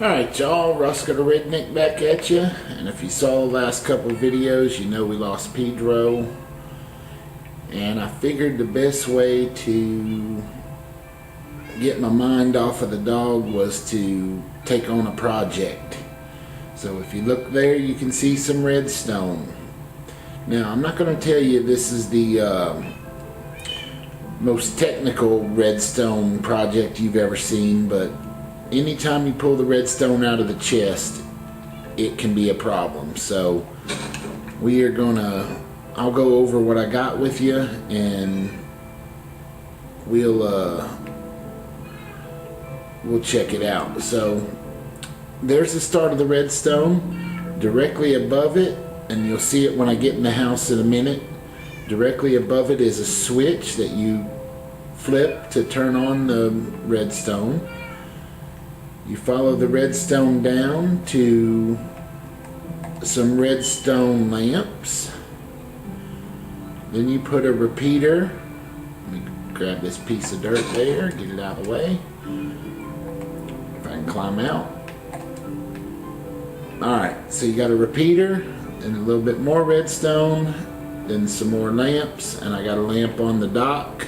Alright y'all, Roscoe the Redneck back at you, and if you saw the last couple of videos, you know we lost Pedro, and I figured the best way to get my mind off of the dog was to take on a project. So if you look there, you can see some redstone. Now I'm not going to tell you this is the most technical redstone project you've ever seen, but anytime you pull the redstone out of the chest, it can be a problem. So I'll go over what I got with you, and we'll check it out. So there's the start of the redstone. Directly above it, and you'll see it when I get in the house in a minute, directly above it is a switch that you flip to turn on the redstone. You follow the redstone down to some redstone lamps. Then you put a repeater. Let me grab this piece of dirt there, get it out of the way. If I can climb out. Alright, so you got a repeater and a little bit more redstone, then some more lamps, and I got a lamp on the dock.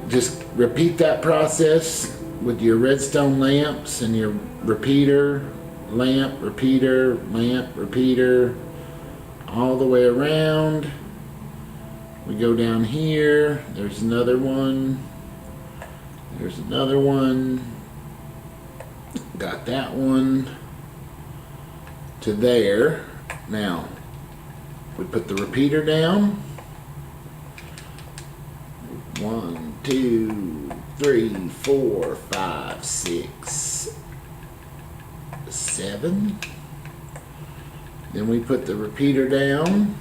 Just repeat that process with your redstone lamps and your repeater, lamp, repeater, lamp, repeater, all the way around. We go down here, there's another one, there's another one, got that one to there. Now we put the repeater down. 1, 2, 3, 4, 5, 6, 7. Then we put the repeater down.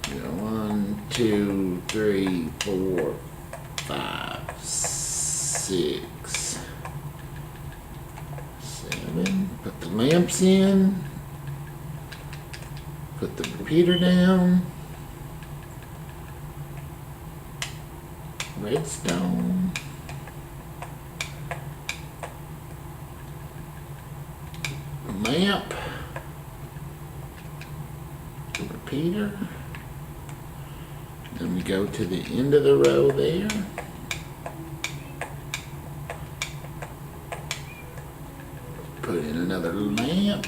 1, 2, 3, 4, 5, 6, 7. Put the lamps in. Put the repeater down. Redstone. Lamp. Repeater. Then we go to the end of the row there. Put in another lamp.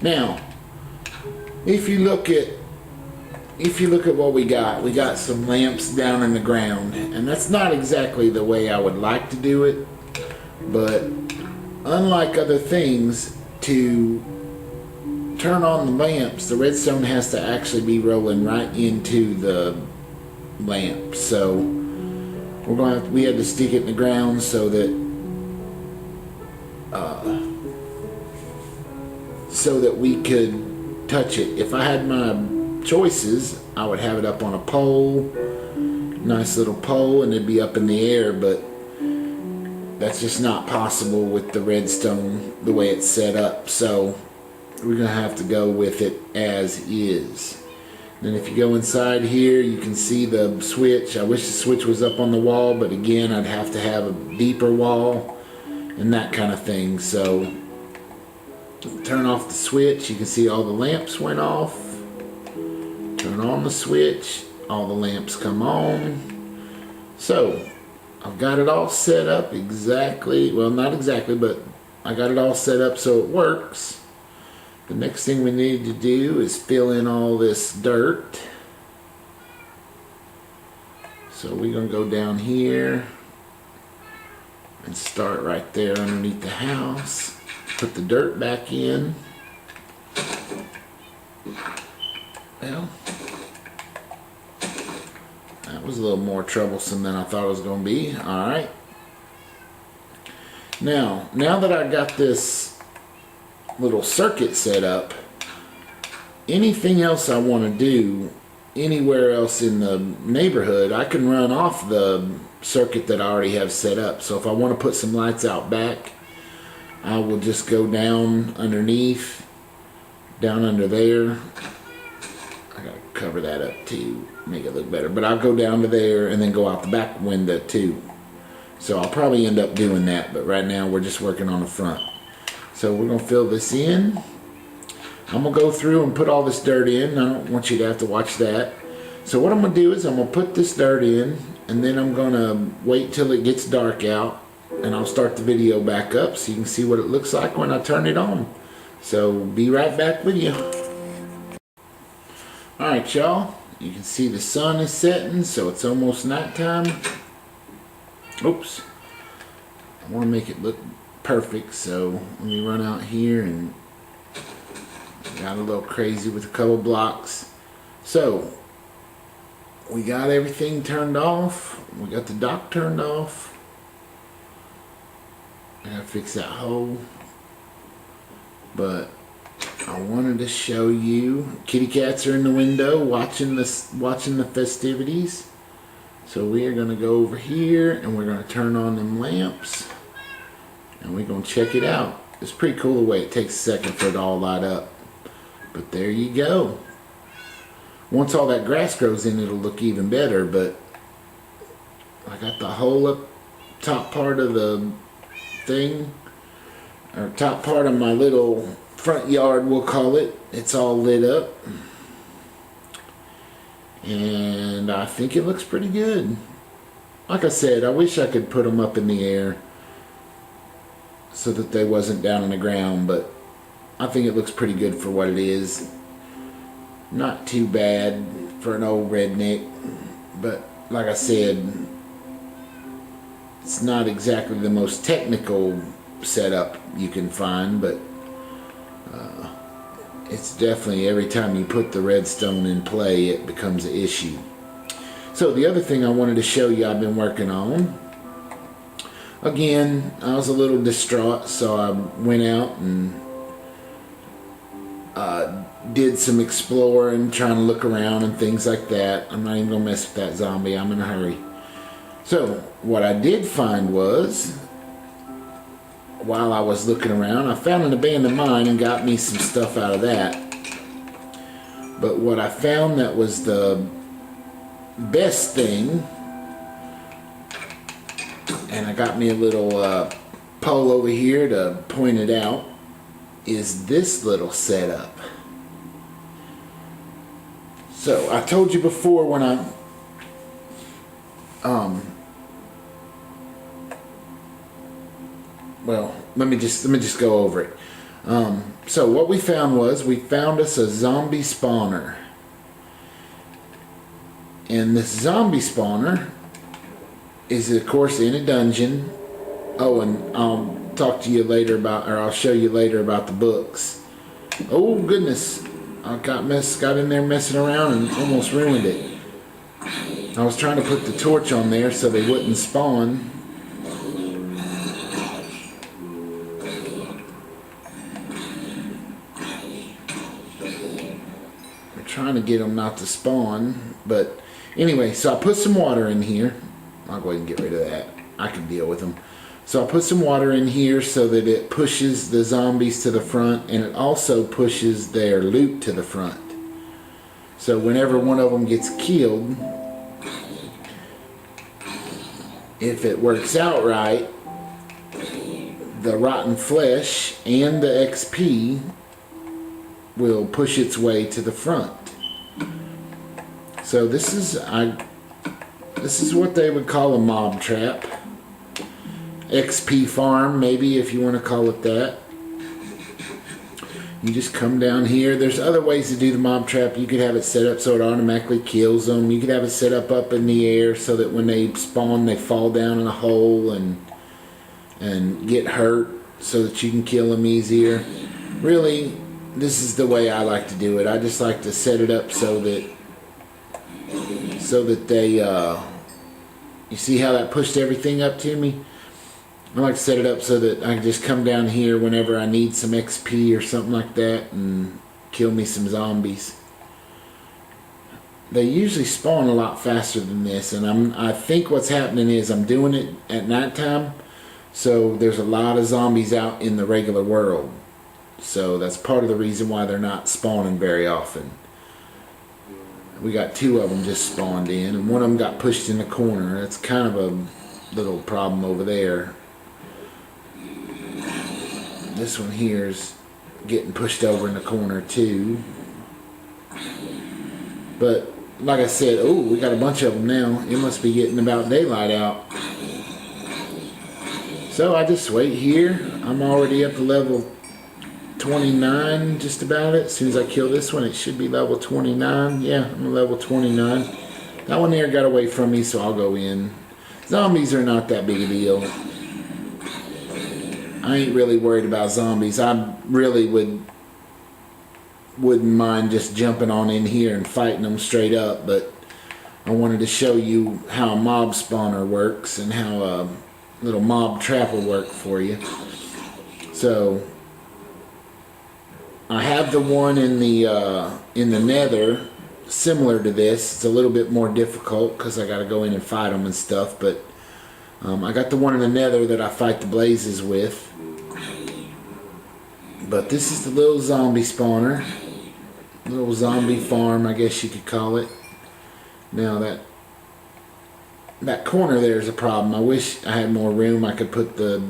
Now, if you look at what we got some lamps down in the ground, and that's not exactly the way I would like to do it, but unlike other things, to turn on the lamps, the redstone has to actually be rolling right into the lamp. So we had to stick it in the ground so that we could touch it. If I had my choices, I would have it up on a pole, nice little pole, and it'd be up in the air, but that's just not possible with the redstone the way it's set up. So we're gonna have to go with it as is. Then if you go inside here, you can see the switch. I wish the switch was up on the wall, but again, I'd have to have a deeper wall and that kind of thing. So turn off the switch, you can see all the lamps went off. Turn on the switch, all the lamps come on. So I've got it all set up exactly, well, not exactly, but I got it all set up so it works. The next thing we need to do is fill in all this dirt. So we're going to go down here and start right there underneath the house. Put the dirt back in. Well, that was a little more troublesome than I thought it was going to be. Alright. Now that I got this little circuit set up, anything else I want to do anywhere else in the neighborhood, I can run off the circuit that I already have set up. So if I want to put some lights out back, I will just go down underneath, down under there. I gotta cover that up to make it look better, but I'll go down to there and then go out the back window too. So I'll probably end up doing that, but right now we're just working on the front. So we're gonna fill this in. I'm gonna go through and put all this dirt in. I don't want you to have to watch that. So what I'm gonna do is I'm gonna put this dirt in, and then I'm gonna wait till it gets dark out, and I'll start the video back up so you can see what it looks like when I turn it on. So be right back with you. Alright y'all, you can see the sun is setting, so it's almost nighttime. Oops. I want to make it look perfect, so let me run out here, and got a little crazy with a couple blocks. So we got everything turned off. We got the dock turned off. I gotta fix that hole. But I wanted to show you, kitty cats are in the window watching the festivities. So we are gonna go over here and we're gonna turn on them lamps, and we're gonna check it out. It's pretty cool the way it takes a second for it to all light up. But there you go. Once all that grass grows in, it'll look even better. But I got the whole up top part of the thing, or top part of my little front yard, we'll call it. It's all lit up, and I think it looks pretty good. Like I said, I wish I could put them up in the air so that they wasn't down on the ground, but I think it looks pretty good for what it is. Not too bad for an old redneck, but like I said, it's not exactly the most technical setup you can find, but it's definitely, every time you put the redstone in play, it becomes an issue. So the other thing I wanted to show you I've been working on, again, I was a little distraught, so I went out and did some exploring, trying to look around and things like that. I'm not even gonna mess with that zombie, I'm in a hurry. So what I did find was, while I was looking around, I found an abandoned mine and got me some stuff out of that. But what I found that was the best thing, and I got me a little pole over here to point it out, is this little setup. So I told you before when I well, let me just go over it. So what we found was, we found us a zombie spawner, and this zombie spawner is of course in a dungeon. Oh, and I'll talk to you later about, or I'll show you later about the books. Oh goodness, I got in there messing around and almost ruined it. I was trying to put the torch on there so they wouldn't spawn. We're trying to get them not to spawn, but anyway, so I put some water in here. I'll go ahead and get rid of that. I can deal with them. So I put some water in here so that it pushes the zombies to the front, and it also pushes their loot to the front. So whenever one of them gets killed, if it works out right, the rotten flesh and the XP will push its way to the front. So this is what they would call a mob trap. XP farm, maybe, if you want to call it that. You just come down here. There's other ways to do the mob trap. You could have it set up so it automatically kills them. You could have it set up in the air so that when they spawn, they fall down in a hole and get hurt so that you can kill them easier. Really, this is the way I like to do it. I just like to set it up so that they, you see how that pushed everything up to me? I like to set it up so that I can just come down here whenever I need some XP or something like that and kill me some zombies. They usually spawn a lot faster than this, and I think what's happening is I'm doing it at nighttime, so there's a lot of zombies out in the regular world. So that's part of the reason why they're not spawning very often. We got 2 of them just spawned in, and one of them got pushed in the corner. That's kind of a little problem over there. This one here's getting pushed over in the corner too. But like I said, oh, we got a bunch of them now. It must be getting about daylight out. So I just wait here. I'm already up to level 29, just about it. As soon as I kill this one, it should be level 29. Yeah, I'm level 29. That one there got away from me, so I'll go in. Zombies are not that big a deal. I ain't really worried about zombies. I really wouldn't mind just jumping on in here and fighting them straight up, but I wanted to show you how a mob spawner works and how a little mob trap will work for you. So I have the one in the nether similar to this. It's a little bit more difficult because I got to go in and fight them and stuff, but I got the one in the nether that I fight the blazes with. But this is the little zombie spawner, little zombie farm, I guess you could call it. Now that corner there is a problem. I wish I had more room. I could put the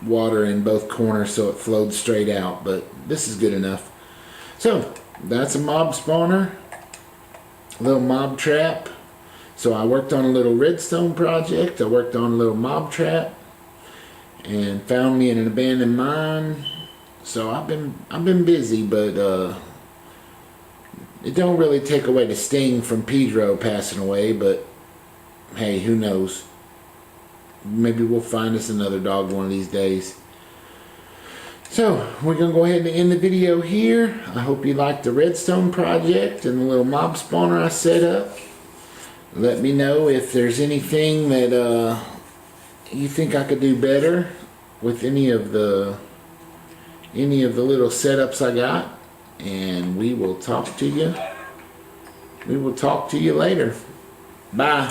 water in both corners so it flowed straight out, but this is good enough. So that's a mob spawner, a little mob trap. So I worked on a little redstone project. I worked on a little mob trap and found me in an abandoned mine. So I've been busy, but it don't really take away the sting from Pedro passing away, but hey, who knows? Maybe we'll find us another dog one of these days. So we're going to go ahead and end the video here. I hope you liked the redstone project and the little mob spawner I set up. Let me know if there's anything that you think I could do better with any of the little setups I got, and we will talk to you. We will talk to you later. Bye.